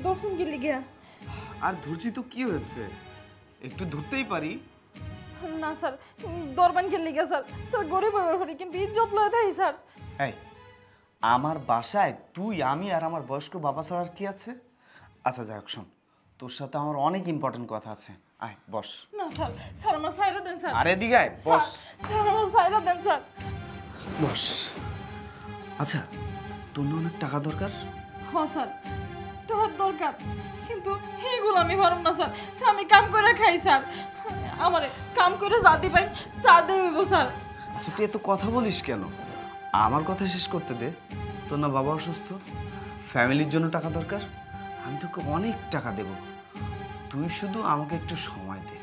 দর্শন কি লিগে? আর ধরছি তো কি হয়েছে, একটু ধরতেই পারি। না স্যার, দরবান কি লিগে স্যার? স্যার গরিব হয়ে পড়ি কিন্তু ইজ্জত লয় দেই স্যার। এই আমার বাসায় তুই, আমি আর আমার বয়স্ক বাবা ছাড়া আর কি আছে? আচ্ছা যাই হোক, শোন, তোর সাথে আমার অনেক ইম্পর্টেন্ট কথা আছে, আয় বস। না স্যার, স্যার আমার সাইরা দেন স্যার। আরে এদিকে আয়, বস। স্যার আমার সাইরা দেন স্যার। বস। আচ্ছা, তোর না অনেক টাকা দরকার? হ্যাঁ স্যার, টাকার দরকার, কিন্তু এইগুলো আমি পারব না স্যার। স্যার আমি কাম করে খাই স্যার, আমারে কাম করে যা দিবেন তা দেব স্যার। আচ্ছা তুই এত কথা বলিস কেন? আমার কথা শেষ করতে দে। তোর না বাবা অসুস্থ, ফ্যামিলির জন্য টাকা দরকার, আমি তোকে অনেক টাকা দেব, তুই শুধু আমাকে একটু সময় দে।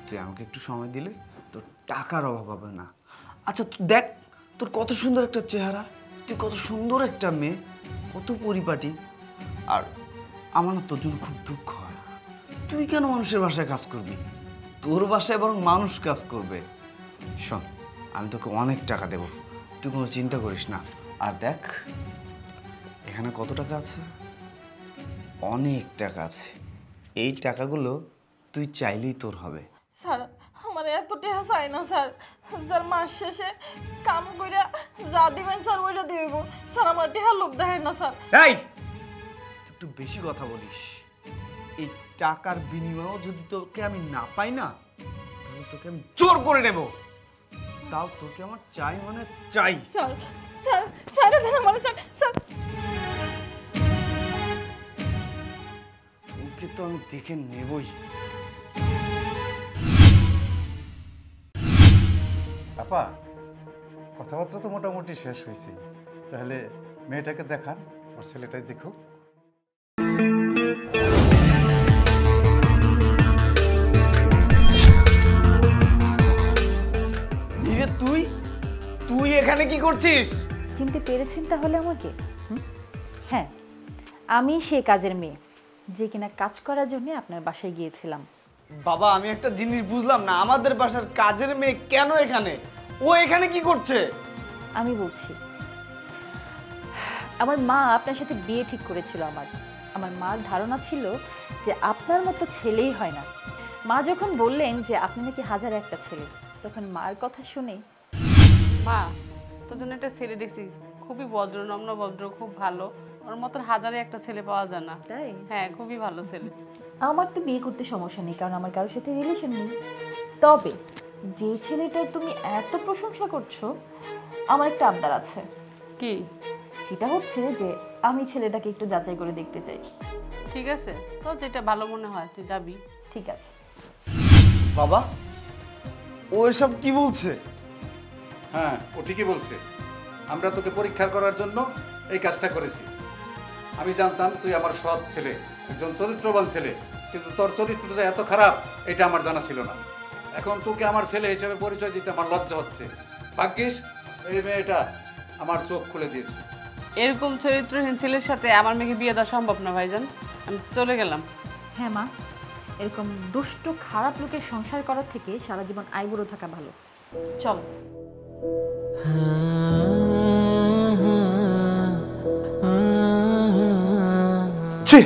তুই আমাকে একটু সময় দিলে তোর টাকার অভাব হবে না। আচ্ছা তুই দেখ, তোর কত সুন্দর একটা চেহারা, তুই কত সুন্দর একটা মেয়ে, কত পরিপাটি। আর আমার না তোর জন্য খুব দুঃখ হয়, তুই কেন মানুষের বাসায় কাজ করবি? তোর বাসায় বরং মানুষ কাজ করবে। শোন, আমি তোকে অনেক টাকা দেব, তুই কোনো চিন্তা করিস না। আর দেখ এখানে কত টাকা আছে, অনেক টাকা আছে। এই টাকাগুলো তুই চাইলেই তোর হবে। স্যার আমার এত টাকা চাই না স্যার। স্যার মাস শেষে কাম করে যা দিবেন স্যার ওইটা দিব স্যার। আমার টাকা লোভ দেখায় না স্যার। এই তুই একটু বেশি কথা বলিস। এই টাকার বিনিময়েও যদি তোকে আমি না পাই না, তাহলে তোকে আমি জোর করে নেব। তাও তোকে আমার চাই মানে চাই। স্যার স্যার স্যার দেন আমার স্যার। স্যার তোকে তো আমি দেখে নেবই। আপা, কথাবার্তা তো মোটামুটি শেষ হয়েছে, তাহলে মেয়েটাকে দেখান, ওর ছেলেটাই দেখুক। তুই তুই এখানে কি করছিস? চিনতে পেরেছেন তাহলে আমাকে? হ্যাঁ, আমি সে কাজের মেয়ে যে কিনা কাজ করার জন্য আপনার বাসায় গিয়েছিলাম। বাবা আমি একটা জিনিস বুঝলাম না, আমাদের বাসার কাজের মেয়ে কেন এখানে? ও এখানে কি করছে? আমি বলছি, আমার মা আপনার সাথে বিয়ে ঠিক করেছিল। আমার মার ধারণা ছিল যে আপনার মতো ছেলেই হয় না। মা যখন বললেন যে আপনি নাকি হাজার একটা ছেলে, তখন মার কথা শুনে, মা তোর জন্য একটা ছেলে দেখছি, খুবই ভদ্র, নম্র ভদ্র, খুব ভালো, ওর মতন হাজারে একটা ছেলে পাওয়া যায় না। তাই? হ্যাঁ, খুবই ভালো ছেলে। আমার তো বিয়ে করতে সমস্যা নেই, কারণ আমার কারোর সাথে রিলেশন নেই। তবে যে ছেলেটার তুমি এত প্রশংসা করছো, আমার একটা আবদার আছে। কি? সেটা হচ্ছে যে আমি ছেলেটাকে একটু যাচাই করে দেখতে চাই। ঠিক আছে, তো যেটা ভালো মনে হয় তুই যাবি। ঠিক আছে। বাবা ও এসব কি বলছে? হ্যাঁ, ও ঠিকই বলছে। আমরা তোকে পরীক্ষা করার জন্য এই কাজটা করেছি। আমি জানতাম তুই আমার সৎ ছেলে, একজন চরিত্রবান ছেলে, কিন্তু তোর চরিত্র যে এত খারাপ এটা আমার জানা ছিল না। এখন তোকে আমার ছেলে হিসেবে পরিচয় দিতে আমার লজ্জা হচ্ছে। ভাগ্যিস এই মেয়েটা আমার চোখ খুলে দিয়েছে। এরকম চরিত্রহীন ছেলের সাথে আমার মেয়েকে বিয়ে দেওয়া সম্ভব না ভাইজান, আমি চলে গেলাম। হ্যাঁ মা, এরকম দুষ্ট খারাপ লোকের সংসার করার থেকে সারা জীবন আইবুড়ো থাকা ভালো। চল। ছি